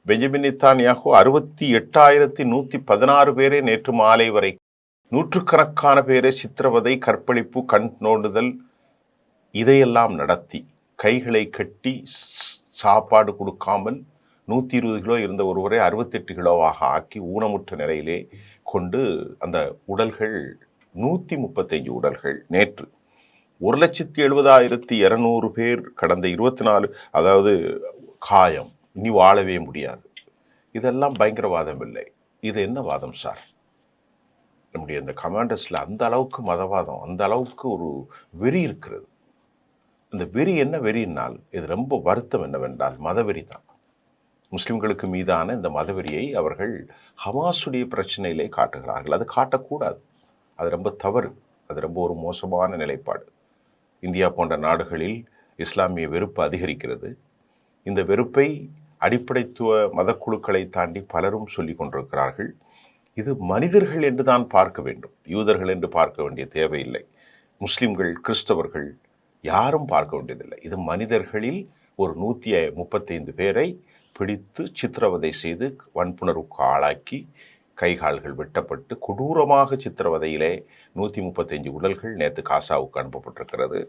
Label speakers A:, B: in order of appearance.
A: Benjamin Netanyahu 68,116 பேரை நேற்று மாலை வரை நூற்றுக்கணக்கான பேரை சித்திரவதை, கற்பழிப்பு, கண் நோண்டுதல் இதையெல்லாம் நடத்தி கைகளை கட்டி சாப்பாடு கொடுக்காமல் 120 கிலோ இருந்த ஒருவரை 68 கிலோவாக ஆக்கி ஊனமுற்ற நிலையிலே கொண்டு அந்த உடல்கள் 135 உடல்கள் நேற்று 1,70,200 பேர் கடந்த 24 அதாவது காயம், இனி வாழவே முடியாது. இதெல்லாம் பயங்கரவாதம் இல்லை. இது என்ன வாதம் சார்? நம்முடைய இந்த கமாண்டர்ஸ்ல அந்த அளவுக்கு மதவாதம், அந்த அளவுக்கு ஒரு வெறி இருக்கிறது. இந்த வெறி என்ன வெறியினால் இது ரொம்ப வருத்தம் என்னவென்றால் மதவெறி தான். முஸ்லிம்களுக்கு மீதான இந்த மதவெறியை அவர்கள் ஹமாஸுடைய பிரச்சனையிலே காட்டுகிறார்கள். அது காட்டக்கூடாது. அது ரொம்ப தவறு. அது ரொம்ப ஒரு மோசமான நிலைப்பாடு. இந்தியா போன்ற நாடுகளில் இஸ்லாமிய வெறுப்பு அதிகரிக்கிறது. இந்த வெறுப்பை அடிப்படைத்துவ மதக்குழுக்களை தாண்டி பலரும் சொல்லிக் கொண்டிருக்கிறார்கள். இது மனிதர்கள் என்று தான் பார்க்க வேண்டும், யூதர்கள் என்று பார்க்க வேண்டிய தேவையில்லை. முஸ்லிம்கள், கிறிஸ்தவர்கள் யாரும் பார்க்க வேண்டியதில்லை. இது மனிதர்களில் ஒரு 135 பேரை பிடித்து சித்திரவதை செய்து வன்புணர்வுக்கு ஆளாக்கி கைகால்கள் வெட்டப்பட்டு கொடூரமாக சித்திரவதையிலே 135 உடல்கள் நேற்று காசாவுக்கு அனுப்பப்பட்டிருக்கிறது.